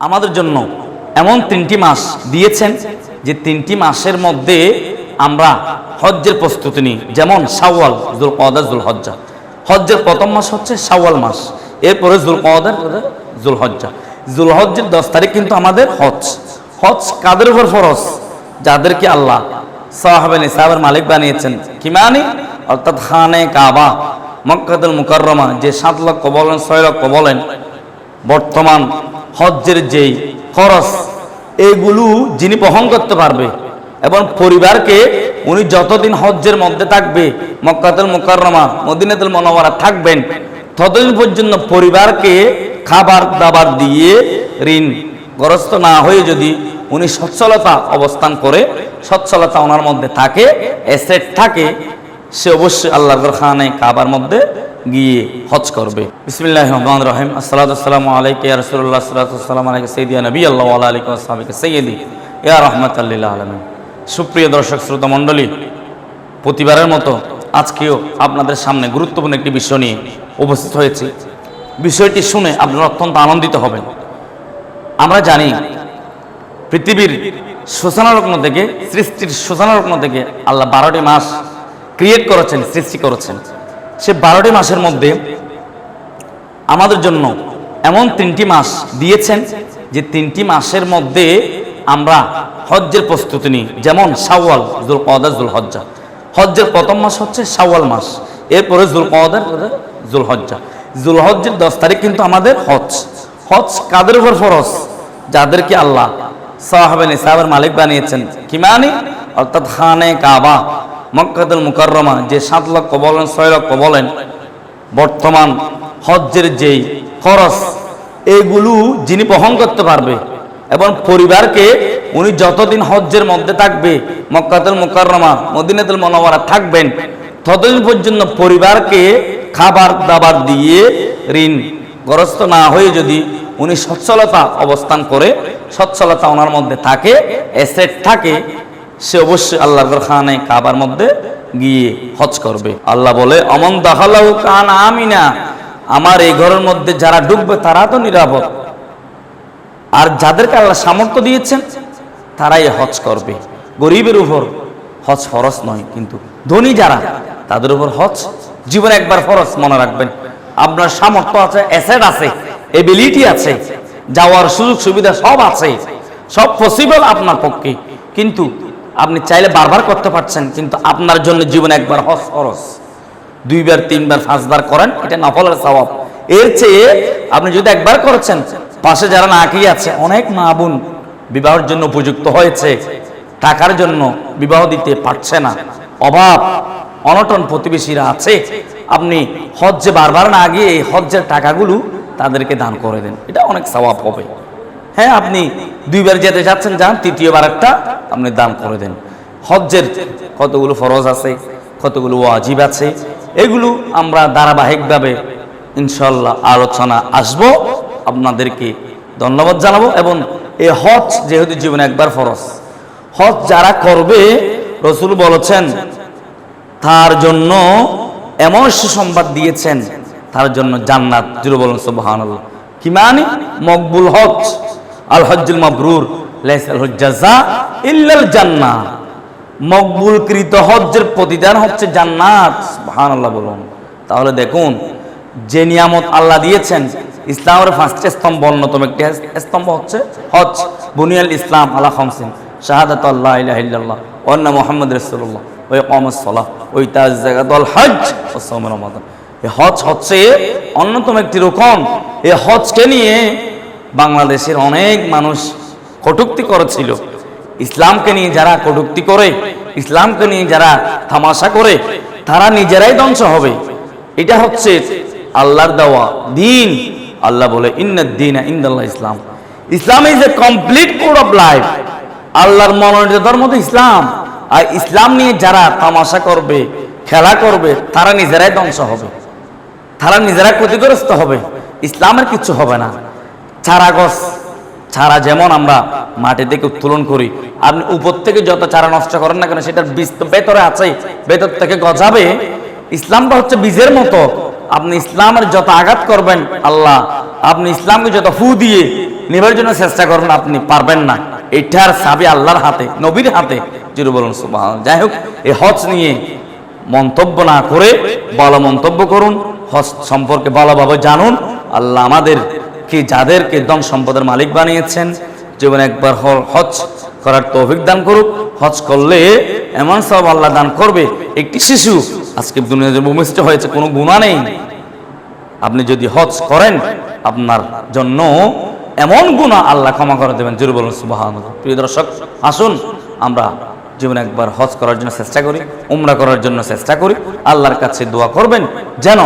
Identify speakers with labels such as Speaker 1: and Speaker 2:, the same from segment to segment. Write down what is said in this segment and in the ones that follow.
Speaker 1: আমাদের জন্য এমন 3টি মাস দিয়েছেন যে 3টি মাসের মধ্যে আমরা হজ্জের প্রস্তুতি নিই। যেমন শাওয়াল, যুলকওয়াদা, যুলহজ্জা। হজ্জের প্রথম মাস হচ্ছে শাওয়াল মাস, এরপরে যুলকওয়াদা, যুলহজ্জা। যুলহজ্জের 10 তারিখ কিন্তু আমাদের হজ। হজ কাদের উপর ফরজ? যাদেরকে আল্লাহ সাহাবে নিসাবের মালিক বানিয়েছেন। কি মানে? অর্থাৎ খানে কাবা, মক্কাতুল মুকাররমা, যে 7 লক্ষ বলেন 6 লক্ষ বলেন, বর্তমান হজ্জের যেই খরচ, এগুলো যিনি বহন করতে পারবে এবং পরিবারকে উনি যতদিন হজ্জের মধ্যে থাকবে, মক্কাতুল মুকাররমা, মদিনাতুল মুনাওয়ারা থাকবেন, ততদিন পর্যন্ত পরিবারকে খাবার দাবার দিয়ে ঋণগ্রস্ত না হয়ে যদি উনি সচ্ছলতা অবস্থান করে, সচ্ছলতা ওনার মধ্যে থাকে, এসেট থাকে, সে অবশ্যই আল্লাহর খানে কাবার মধ্যে গিয়ে হজ করবে। বিসমিল্লাহির রহমানির রহিম। আসসালাতু ওয়াসসালামু আলাইকা ইয়া রাসূলুল্লাহ, আসসালাতু ওয়াসসালামু আলাইকা সাইয়্যিদিনা নবিয়াল্লাহ ওয়া আলা আলিহি ওয়া সাহবিহি সাইয়্যিদি ইয়া রাহমাতাল লিল আলামিন। সুপ্রিয় দর্শক শ্রোতা মণ্ডলী, প্রতিবারের মতো আজকেও আপনাদের সামনে গুরুত্বপূর্ণ একটি বিষয় নিয়ে উপস্থিত হয়েছি। বিষয়টি শুনে আপনারা অত্যন্ত আনন্দিত হবেন। আমরা জানি পৃথিবীর সূচনালগ্ন থেকে, সৃষ্টির সূচনালগ্ন থেকে আল্লাহ 12টি মাস ক্রিয়েট করেছেন, সৃষ্টি করেছেন। সে 12টি মাসের মধ্যে আমাদের জন্য এমন 3টি মাস দিয়েছেন যে 3টি মাসের মধ্যে আমরা হজ্জের প্রস্তুতি নিই। যেমন শাওয়াল, যুলকওয়াদা, যুলহজ্জা। হজ্জের প্রথম মাস হচ্ছে শাওয়াল মাস, এরপরে যুলকওয়াদা, যুলহজ্জা। যুলহজ্জের 10 তারিখ কিন্তু আমাদের হজ। হজ কাদের উপর ফরজ? যাদেরকে আল্লাহ সাহাবে নিসাবের মালিক বানিয়েছেন। কি মানে? অর্থাৎ খানে কাবা, মক্কাতুল মুকাররমা, যে 7 লক্ষ বলেন 6 লক্ষ বলেন, বর্তমান হজ্জের যেই খরচ, এগুলো যিনি বহন করতে পারবে এবং পরিবারকে উনি যতদিন হজ্জের মধ্যে থাকবে, মক্কাতুল মুকাররমা, মদিনাতুল মুনাওয়ারা থাকবেন, ততদিন পর্যন্ত পরিবারকে খাবার দাবার দিয়ে ঋণগ্রস্ত না হয়ে যদি উনি সচ্ছলতা অবস্থান করে, সচ্ছলতা ওনার মধ্যে থাকে, এসেট থাকে, সে অবশ্যই আল্লাহর খানে কাবার মধ্যে গিয়ে হজ করবে। আল্লাহ বলে, অমন দাখালাহু কানা আমিনা, আমার এই ঘরের মধ্যে যারা ঢুকবে তারা তো নিরাপদ। আর যাদেরকে আল্লাহ সামর্থ্য দিয়েছেন তারাই হজ করবে। গরিবের উপর হজ ফরজ নয়, কিন্তু ধনী যারা, তাদের উপর হজ জীবনে একবার ফরজ। মনে রাখবেন, আপনার সামর্থ্য আছে, অ্যাসেট আছে, এবিলিটি আছে, যাওয়ার সুযোগ সুবিধা সব আছে, সব পসিবল আপনার পক্ষে, কিন্তু আপনি চাইলে বারবার করতে পারছেন, কিন্তু আপনার জন্য জীবনে একবার হজ ফরজ। 2 বার 3 বার 5 বার করেন, এটা নফলের সওয়াব। এর চেয়ে আপনি যদি একবার করেছেন, পাশে যারা না খেয়ে আছে, অনেক মা বোন বিবাহের জন্য উপযুক্ত হয়েছে, টাকার জন্য বিবাহ দিতে পারছে না, অভাব অনটন প্রতিবেশীরা আছে, আপনি হজ্জে বারবার না গিয়ে এই হজ্জের টাকাগুলো তাদেরকে দান করে দেন, এটা অনেক সওয়াব হবে। হ্যাঁ, আপনি 2 বার যেতে যাচ্ছেন, যান, 3য়বার একটা আপনি দান করে দেন। হজ্জের কতগুলো ফরজ আছে, কতগুলো ওয়াজিব আছে, এগুলো আমরা ধারাবাহিকভাবে ইনশাআল্লাহ আলোচনা আসবো, আপনাদেরকে ধন্যবাদ জানাবো। এবং এই হজ যেহেতু জীবনে একবার ফরজ, হজ যারা করবে রাসূল বলেছেন তার জন্য এমন সুসংবাদ দিয়েছেন, তার জন্য জান্নাত। জুড়ে বলুন সুবহানাল্লাহ। কি মানে? মকবুল হজ, আল হজ্জুল মাবরুর লাইসা লাহু জাযা ইল্লাল জান্নাহ। মকবুলকৃত হজ্জের প্রতিদান হচ্ছে জান্নাত। সুবহানাল্লাহ বলুন। তাহলে দেখুন, যে নিয়ামত আল্লাহ দিয়েছেন, ইসলামের 5টি স্তম্ভ, অন্যতম একটি স্তম্ভ হচ্ছে হজ। বুনিয়াল ইসলাম আলা খামসিন, শাহাদাতু আল্লা ইলাহা ইল্লাল্লাহ ওয়া আন্না মুহাম্মাদুর রাসূলুল্লাহ ওয়া ইকামাস সালাহ ওয়া ইতাজ যাকাত ওয়াল হজ ওয়া সাওম রমাদান। এই হজ হচ্ছে অন্যতম একটি রকম। এই হজকে নিয়ে বাংলাদেশের অনেক মানুষ কটূক্তি করেছিল। ইসলামকে নিয়ে যারা কটূক্তি করে, ইসলামকে নিয়ে যারা তামাশা করে, তারা নিজেরাই ধ্বংস হবে। এটা হচ্ছে আল্লাহর দেওয়া দিন। আল্লাহ বলে, ইন্নাদ দীনা ইনদাল্লাহ ইসলাম। Islam is a complete code of life. আল্লাহর মনোনীত ধর্ম তো ইসলাম। আর ইসলাম নিয়ে যারা তামাশা করবে, খেলা করবে, তারা নিজেরাই ধ্বংস হবে, তারা নিজেরাই ক্ষতিগ্রস্ত হবে। ইসলামের কিছু হবে না। চারা গাছ, চারা যেমন আমরা মাটি থেকে উত্তোলন করি, আপনি উপর থেকে যত চারা নষ্ট করেন না কেন, সেটার বীজ তো ভেতরে আছে, ভেতর থেকে গজাবে। ইসলামটা হচ্ছে বীজের মতো। আপনি ইসলামের যত আঘাত করবেন, আল্লাহ আপনি ইসলামকে যত ফু দিয়ে নেবার জন্য চেষ্টা করুন, আপনি পারবেন না। এটার চাবি আল্লাহর হাতে, নবীর হাতে। জোরে বলুন সুবহানাল্লাহ। যাই হোক, এই হজ নিয়ে মন্তব্য না করে ভালো মন্তব্য করুন, হজ সম্পর্কে ভালোভাবে জানুন। আল্লাহ আমাদেরকে যাদেরকে ধন সম্পদের মালিক বানিয়েছেন, জীবনে একবার হজ করার তৌফিক দান করুক। হজ করলে এমন সব আল্লাহ দান করবে, একটি শিশু আজকে দুনিয়াতে ভূমিষ্ঠ হয়েছে, কোনো গুনাহ নেই, আপনি যদি হজ করেন আপনার জন্য এমন গুনাহ আল্লাহ ক্ষমা করে দেবেন। জোরে বলুন সুবহানাল্লাহ। প্রিয় দর্শক, আসুন আমরা জীবনে একবার হজ করার জন্য চেষ্টা করি, উমরা করার জন্য চেষ্টা করি। আল্লাহর কাছে দোয়া করবেন যেন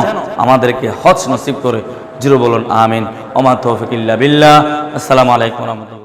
Speaker 1: আমাদেরকে হজ নসিব করে। জোরে বলুন আমিন। ওমা তৌফিক ইল্লা বিল্লাহ। আসসালামু আলাইকুম ওয়া রাহমাতুল্লাহ।